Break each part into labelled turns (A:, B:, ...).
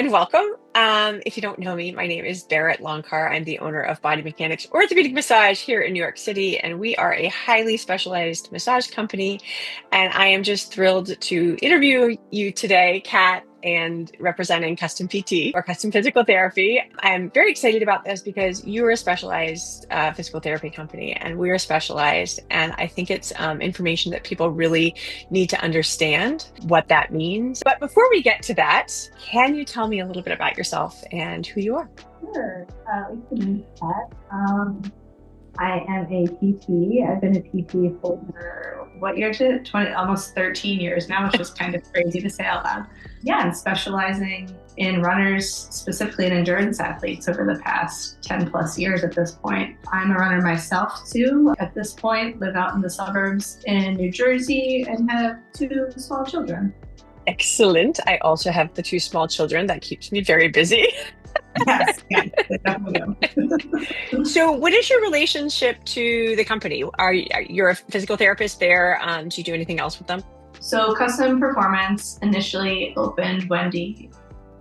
A: and welcome. If you don't know me, my name is Beret. I'm the owner of Body Mechanics Orthopedic Massage here in New York City, and we are a highly specialized massage company. And I am just thrilled to interview you today, Kat, and representing Custom PT or Custom Physical Therapy. I'm very excited about this because you are a specialized physical therapy company, and we are specialized. And I think it's information that people really need to understand what that means. But before we get to that, can you tell me a little bit about yourself and who you are?
B: Sure. Lisa Kat. I am a PT. I've been a PT for what year is it? 20, almost 13 years now, which is kind of crazy to say out loud. Yeah, I'm specializing in runners, specifically in endurance athletes over the past 10 plus years at this point. I'm a runner myself too. At this point, live out in the suburbs in New Jersey and have 2 small children.
A: Excellent. I also have the 2 small children. That keeps me very busy.
B: Yes, definitely.
A: So what is your relationship to the company? You're a physical therapist there? Do you do anything else with them?
B: So Custom Performance initially opened Wendy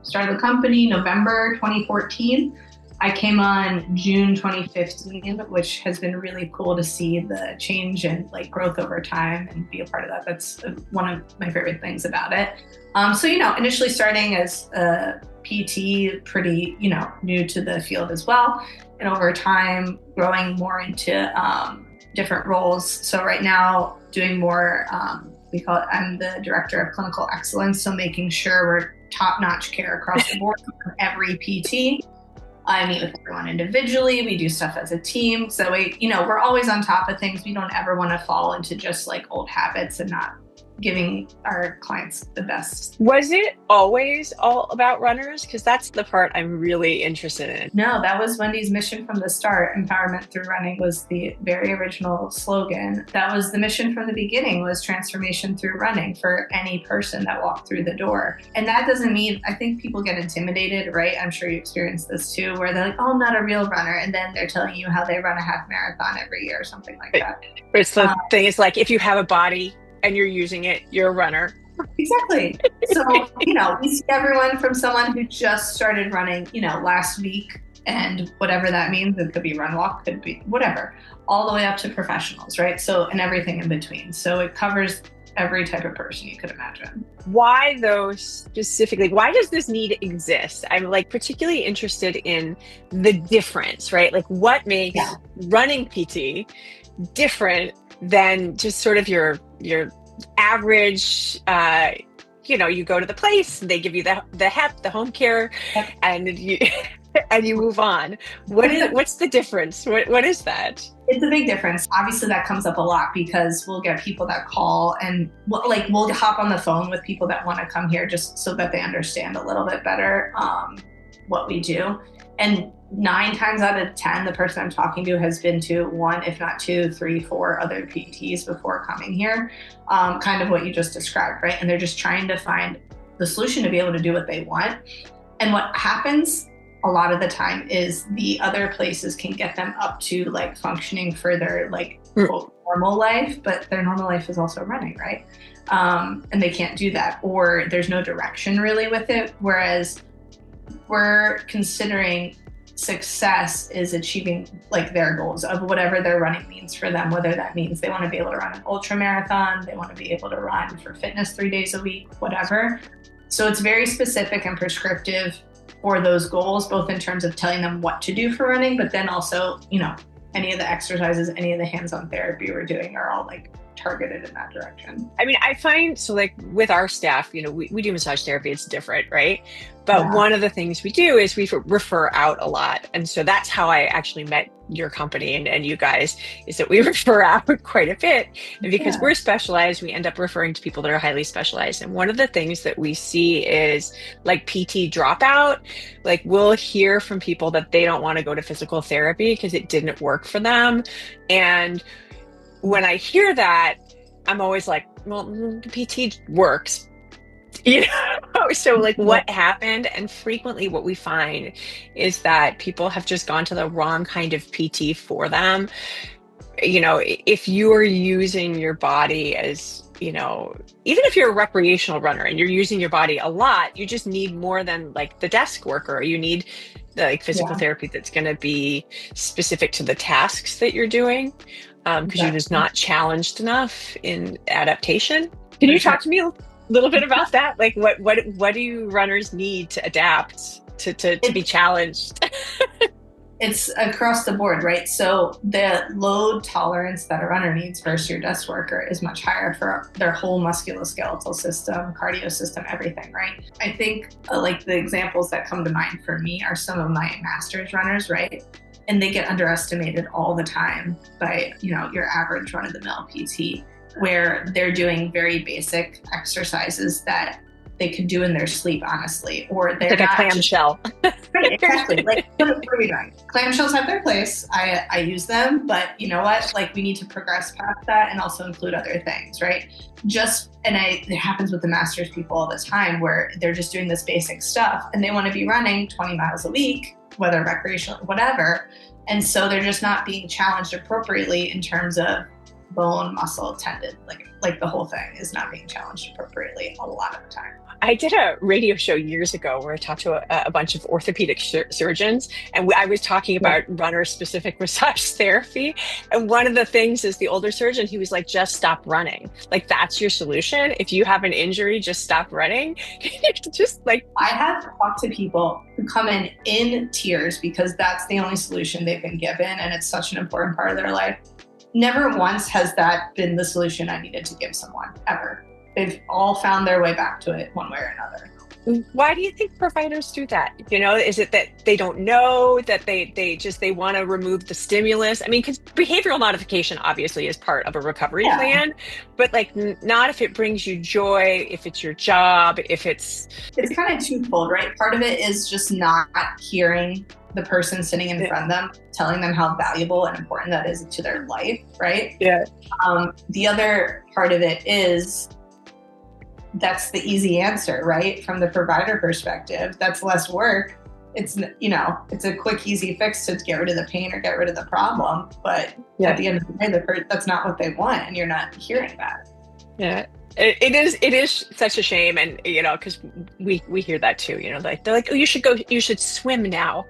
B: started the company November 2014. I came on June 2015, which has been really cool to see the change and growth over time and be a part of that. That's one of my favorite things about it. So initially starting as a PT, pretty, new to the field as well. And over time, growing more into different roles. So right now, doing more, I'm the director of clinical excellence. So making sure we're top-notch care across the board from every PT. I meet with everyone individually. We do stuff as a team. So we're always on top of things. We don't ever want to fall into just old habits and not giving our clients the best.
A: Was it always all about runners? Because that's the part I'm really interested in.
B: No, that was Wendy's mission from the start. Empowerment through running was the very original slogan. That was the mission from the beginning, was transformation through running for any person that walked through the door. And that doesn't mean, I think people get intimidated, right? I'm sure you experienced this too, where they're like, oh, I'm not a real runner. And then they're telling you how they run a half marathon every year or something like that.
A: It's the thing is if you have a body and you're using it, you're a runner.
B: Exactly. So, we see everyone from someone who just started running, last week, and whatever that means, it could be run walk, could be whatever, all the way up to professionals, right? So, and everything in between. So it covers every type of person you could imagine.
A: Why though specifically? Why does this need exist? I'm particularly interested in the difference, right? What makes running PT different than just sort of your average, you go to the place, they give you the home care, and you and you move on. What's the difference? What is that?
B: It's a big difference. Obviously, that comes up a lot because we'll get people that call and we'll hop on the phone with people that want to come here just so that they understand a little bit better what we do. And 9 times out of 10, the person I'm talking to has been to 1, if not 2, 3, 4 other PTs before coming here. Kind of what you just described, right? And they're just trying to find the solution to be able to do what they want. And what happens a lot of the time is the other places can get them up to functioning for their quote, normal life, but their normal life is also running, right? And they can't do that, or there's no direction really with it. Whereas we're considering success is achieving their goals of whatever their running means for them, whether that means they want to be able to run an ultra marathon, they want to be able to run for fitness 3 days a week, whatever. So it's very specific and prescriptive for those goals, both in terms of telling them what to do for running, but then also, any of the exercises, any of the hands-on therapy we're doing are all targeted in that direction.
A: I mean, I find, with our staff, we do massage therapy, it's different, right? But one of the things we do is we refer out a lot. And so that's how I actually met your company and you guys, is that we refer out quite a bit. And because we're specialized, we end up referring to people that are highly specialized. And one of the things that we see is PT dropout. We'll hear from people that they don't want to go to physical therapy because it didn't work for them. And when I hear that, I'm always well, PT works, So what happened? And frequently what we find is that people have just gone to the wrong kind of PT for them. If you are using your body as even if you're a recreational runner and you're using your body a lot, you just need more than like the desk worker. You need the like physical
B: Yeah,
A: therapy that's going to be specific to the tasks that you're doing, because you're just
B: exactly.
A: not challenged enough in adaptation. Can
B: For
A: you
B: sure.
A: talk to me a little bit about that? Like what do runners need to adapt to be
B: It,
A: challenged?
B: it's across the board, right? So the load tolerance that a runner needs versus your desk worker is much higher for their whole musculoskeletal system, cardio system, everything, right? I think like the examples that come to mind for me are some of my masters runners, right? And they get underestimated all the time by, your average run-of-the-mill PT, where they're doing very basic exercises that they could do in their sleep, honestly, or
A: It's
B: they're
A: like a
B: not just
A: clamshell.
B: right, exactly. Like, what are we doing? Clamshells have their place. I use them, but you know what? Like, we need to progress past that and also include other things, right? It happens with the masters people all the time where they're just doing this basic stuff and they want to be running 20 miles a week, whether recreational, whatever. And so they're just not being challenged appropriately in terms of bone, muscle, tendon, like the whole thing is not being challenged appropriately a lot of the time.
A: I did a radio show years ago where I talked to a bunch of orthopedic surgeons, and I was talking
B: Yeah.
A: about runner-specific massage therapy. And one of the things is the older surgeon, he was like, just stop running. Like, that's your solution. If you have an injury, just stop running. Just like,
B: I have talked to people who come in tears because that's the only solution they've been given, and it's such an important part of their life. Never once has that been the solution I needed to give someone, ever. They've all found their way back to it one way or another.
A: why do you think providers do that? Is it that they don't know, that they want to remove the stimulus? I mean, because behavioral modification obviously is part of a recovery
B: Yeah,
A: plan, but like not if it brings you joy, if it's your job, if it's
B: it's kind of twofold, right? Part of it is just not hearing the person sitting in front of them, telling them how valuable and important that is to their life, right?
A: yeah.
B: The other part of it is that's the easy answer, right? From the provider perspective, that's less work. It's a quick, easy fix to get rid of the pain or get rid of the problem. But at the end of the day, that's not what they want, and you're not hearing that.
A: Yeah. It is such a shame, and because we hear that too, like they're like, oh, you should swim now.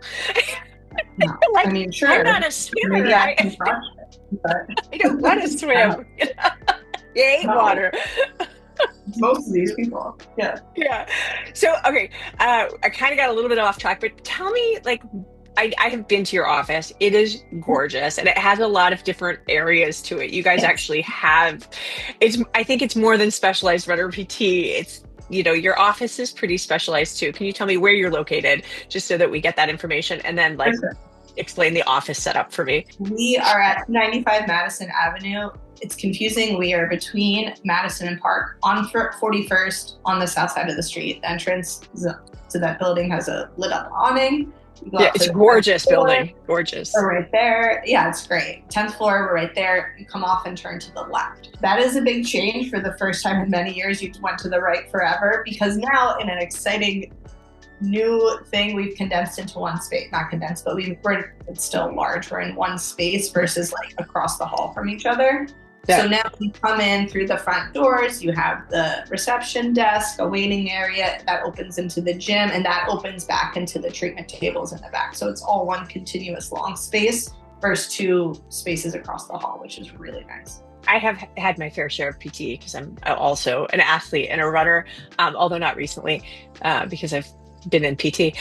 B: No,
A: Like,
B: I mean,
A: I'm
B: sure,
A: not a swimmer.
B: maybe I can crush it, but
A: I don't want to swim. You hate water.
B: most of these people, yeah.
A: Yeah. So, okay, I kind of got a little bit off track, but tell me, like, I have been to your office. It is gorgeous, and it has a lot of different areas to it. You guys actually have, I think it's more than specialized runner PT. It's, your office is pretty specialized too. Can you tell me where you're located, just so that we get that information, and then like explain the office setup for me?
B: We are at 95 Madison Avenue. It's confusing. We are between Madison and Park on 41st on the south side of the street. The entrance to that building has a lit up awning.
A: Yeah, it's a gorgeous building. Gorgeous.
B: We're right there. Yeah, it's great. 10th floor, we're right there. You come off and turn to the left. That is a big change. For the first time in many years, you went to the right forever, because now in an exciting new thing, we've condensed into one space. Not condensed, but it's still large. We're in one space versus like across the hall from each other. Yeah. So now you come in through the front doors, you have the reception desk, a waiting area that opens into the gym, and that opens back into the treatment tables in the back. So it's all one continuous long space versus two spaces across the hall, which is really nice.
A: I have had my fair share of PT because I'm also an athlete and a runner, although not recently, because I've been in PT.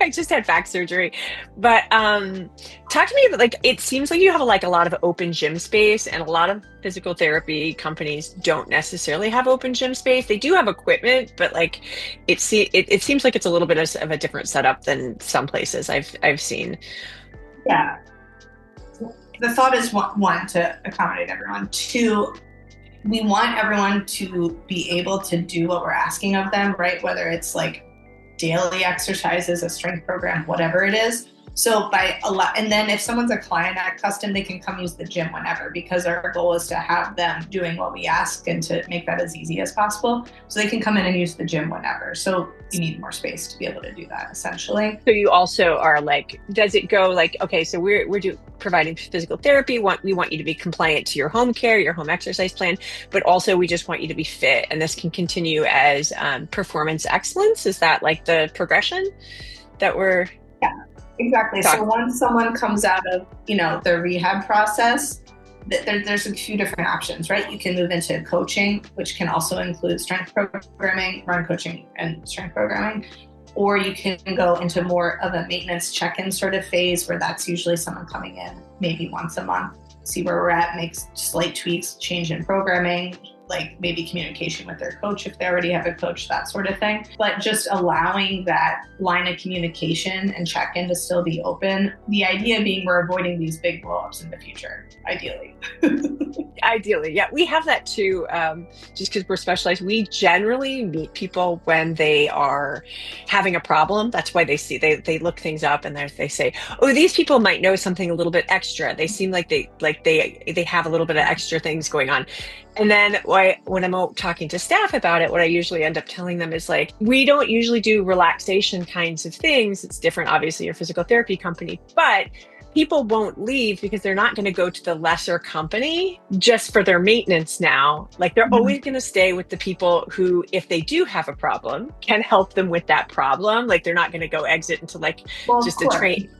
A: I just had back surgery, but talk to me about, like, it seems like you have a lot of open gym space, and a lot of physical therapy companies don't necessarily have open gym space. They do have equipment, but like it seems like it's a little bit of a different setup than some places I've seen.
B: Yeah. The thought is one, to accommodate everyone. Two, we want everyone to be able to do what we're asking of them, right? Whether it's like daily exercises, a strength program, whatever it is, So by a lot, and then if someone's a client at Custom, they can come use the gym whenever, because our goal is to have them doing what we ask and to make that as easy as possible. So they can come in and use the gym whenever. So you need more space to be able to do that, essentially.
A: So you also are like, does it go like, okay, so we're providing physical therapy. We want you to be compliant to your home care, your home exercise plan, but also we just want you to be fit. And this can continue as performance excellence. Is that like the progression that we're
B: Yeah, exactly. So once someone comes out of, their rehab process, there's a few different options, right? You can move into coaching, which can also include strength programming, run coaching, and strength programming. Or you can go into more of a maintenance check-in sort of phase, where that's usually someone coming in maybe once a month, see where we're at, make slight tweaks, change in programming, like maybe communication with their coach if they already have a coach, that sort of thing. But just allowing that line of communication and check-in to still be open. The idea being we're avoiding these big blow-ups in the future, ideally.
A: Ideally, yeah. We have that too, just because we're specialized. We generally meet people when they are having a problem. That's why they look things up and they say, oh, these people might know something a little bit extra. They seem like they have a little bit of extra things going on. And then when I'm talking to staff about it, what I usually end up telling them is like, we don't usually do relaxation kinds of things. It's different, obviously, your physical therapy company, but people won't leave because they're not going to go to the lesser company just for their maintenance now. Like they're always going to stay with the people who, if they do have a problem, can help them with that problem. Like they're not going to go exit into just a train.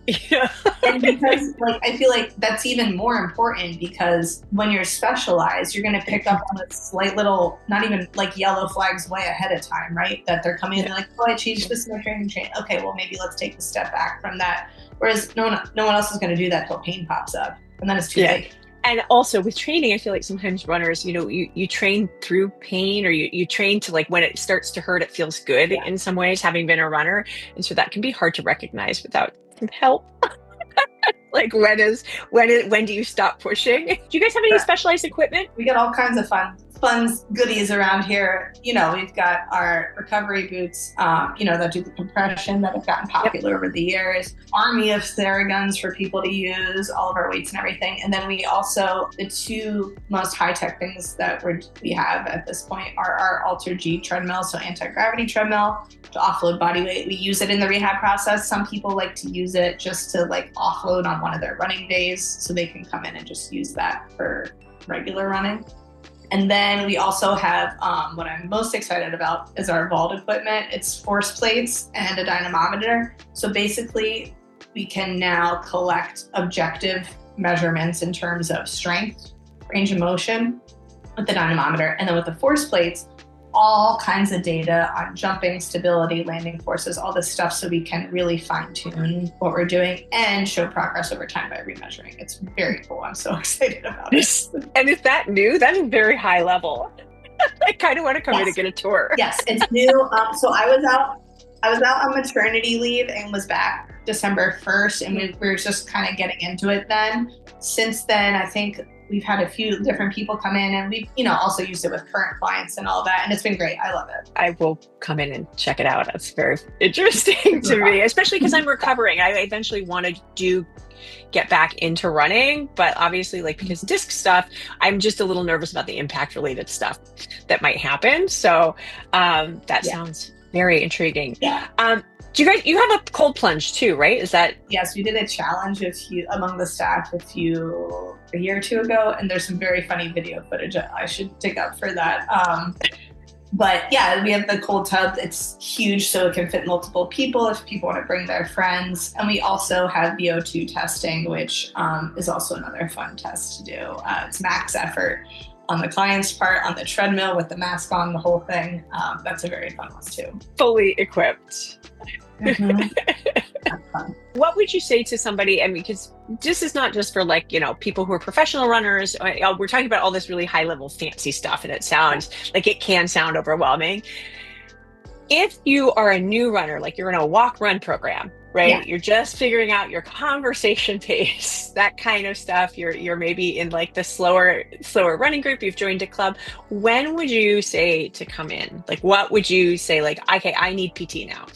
B: And because I feel like that's even more important, because when you're specialized, you're going to pick up on a slight little, not even like yellow flags way ahead of time, right? That they're coming in and like, oh, I changed this in my training chain. Okay, well, maybe let's take a step back from that. Whereas no one else is going to do that till pain pops up, and then it's too late.
A: And also with training, I feel like sometimes runners, you train through pain, or you train to like when it starts to hurt, it feels good in some ways, having been a runner. And so that can be hard to recognize without some help. Like when do you stop pushing? Do you guys have any specialized equipment?
B: We got all kinds of fun goodies around here. We've got our recovery boots, that do the compression, that have gotten popular over the years. Army of Theraguns for people to use, all of our weights and everything. And then we also, the two most high-tech things that we have at this point are our Alter G treadmill, so anti-gravity treadmill to offload body weight. We use it in the rehab process. Some people like to use it just to like offload on one of their running days, so they can come in and just use that for regular running. And then we also have, what I'm most excited about is our vault equipment. It's force plates and a dynamometer. So basically, we can now collect objective measurements in terms of strength, range of motion with the dynamometer. And then with the force plates, all kinds of data on jumping, stability, landing forces, all this stuff, so we can really fine tune what we're doing and show progress over time by remeasuring. It's very cool. I'm so excited about it.
A: And is that new? That is very high level. I kind of want to come in and get a tour.
B: Yes, it's new. So I was out on maternity leave and was back December 1st, and we were just kind of getting into it then. Since then, I think we've had a few different people come in, and we've, also used it with current clients and all that. And it's been great. I love it. I
A: will come in and check it out. That's very interesting to me, especially because I'm recovering. I eventually want to get back into running, but obviously because disc stuff, I'm just a little nervous about the impact related stuff that might happen. So that sounds very intriguing.
B: Yeah.
A: You have a cold plunge too, right? Is that?
B: Yes, we did a challenge among the staff a year or two ago, and there's some very funny video footage I should dig up for that. But yeah, we have the cold tub. It's huge, so it can fit multiple people if people want to bring their friends. And we also have VO2 testing, which is also another fun test to do. It's max effort on the client's part, on the treadmill with the mask on, the whole thing. That's a very fun one too.
A: Fully equipped.
B: Mm-hmm. That's fun.
A: What would you say to somebody, and because this is not just for people who are professional runners, we're talking about all this really high level fancy stuff, and it sounds like it can sound overwhelming. If you are a new runner, like you're in a walk run program, right? Yeah. You're just figuring out your conversation pace, that kind of stuff. You're maybe in the slower running group. You've joined a club. When would you say to come in? What would you say? Okay, I need PT now.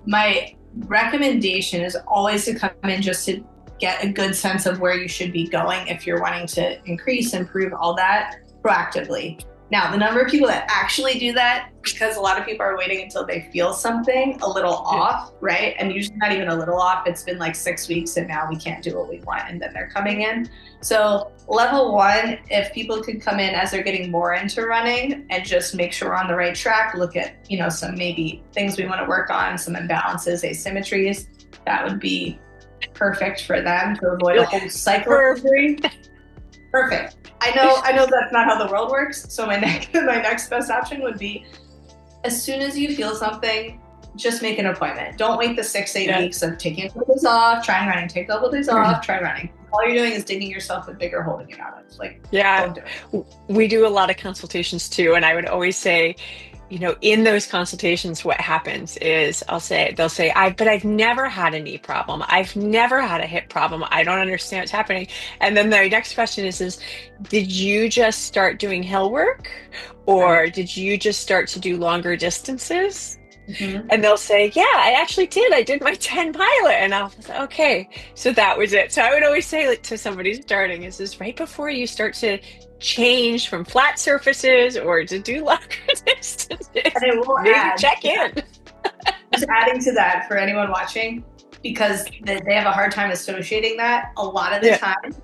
B: My recommendation is always to come in just to get a good sense of where you should be going if you're wanting to increase, improve, all that proactively. Now, the number of people that actually do that, because a lot of people are waiting until they feel something a little off, right? And usually not even a little off. It's been like 6 weeks and now we can't do what we want, and then they're coming in. So level one, if people could come in as they're getting more into running and just make sure we're on the right track, look at, some maybe things we want to work on, some imbalances, asymmetries, that would be perfect for them to avoid a whole cycle of injury. Perfect. I know that's not how the world works. So my next best option would be, as soon as you feel something, just make an appointment. Don't wait the 6-8 weeks of taking a couple days off, trying running, take a couple days off, try running. All you're doing is digging yourself a bigger hole to get out of. Don't do it.
A: We do a lot of consultations too. And I would always say, in those consultations, what happens is they'll say, but I've never had a knee problem. I've never had a hip problem. I don't understand what's happening. And then the next question is, did you just start doing hill work, or did you just start to do longer distances? Mm-hmm. And they'll say, yeah, I actually did. I did my 10 pilot. And I'll say, okay, so that was it. So I would always say to somebody starting, is this right before you start to change from flat surfaces or to do longer distances?
B: And
A: maybe check in.
B: Just adding to that for anyone watching, because they have a hard time associating that. A lot of the time,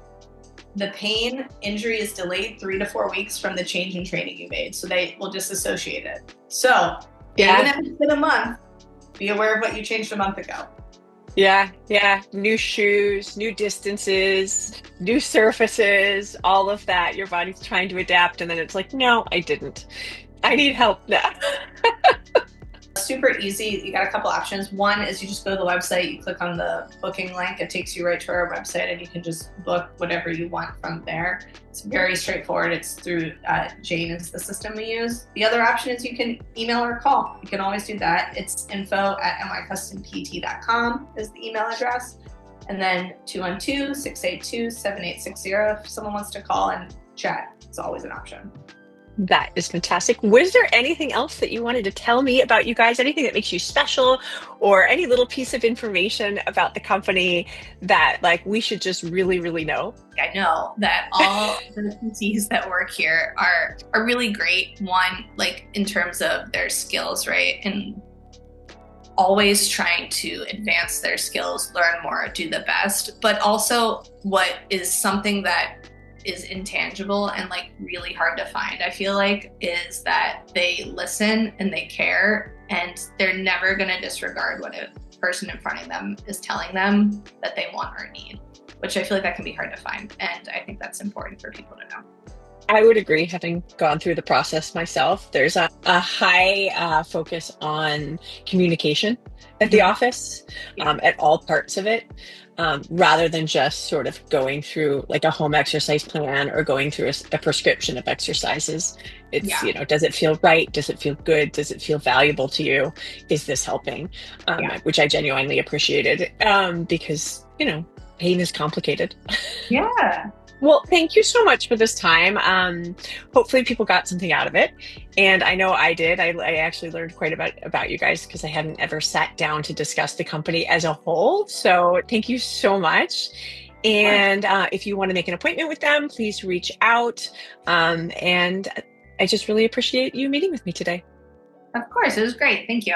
B: the pain injury is delayed 3 to 4 weeks from the change in training you made. So they will just associate it. So even if it's been a month, be aware of what you changed a month ago.
A: Yeah. New shoes, new distances, new surfaces, all of that. Your body's trying to adapt, and then it's like, no, I didn't. I need help now.
B: Super easy. You got a couple options. One is you just go to the website, you click on the booking link, it takes you right to our website, and you can just book whatever you want from there. It's very straightforward. It's through Jane is the system we use. The other option is you can email or call. You can always do that. It's info@mycustompt.com is the email address. And then 212-682-7860 if someone wants to call and chat. It's always an option.
A: That is fantastic. Was there anything else that you wanted to tell me about you guys? Anything that makes you special, or any little piece of information about the company that we should just really, really know?
B: I know that all the PTs that work here are really great. One, in terms of their skills, right? And always trying to advance their skills, learn more, do the best. But also what is something that is intangible and really hard to find, I feel is that they listen and they care, and they're never going to disregard what a person in front of them is telling them that they want or need, which I feel that can be hard to find. And I think that's important for people to know.
A: I would agree, having gone through the process myself. There's a high focus on communication at the office, at all parts of it. Rather than just sort of going through a home exercise plan or going through a prescription of exercises. It's, does it feel right? Does it feel good? Does it feel valuable to you? Is this helping? Which I genuinely appreciated, because, pain is complicated.
B: Yeah.
A: Well, thank you so much for this time. Hopefully people got something out of it. And I know I did. I actually learned quite a bit about you guys, because I hadn't ever sat down to discuss the company as a whole. So thank you so much. And if you want to make an appointment with them, please reach out. And I just really appreciate you meeting with me today.
B: Of course. It was great. Thank you.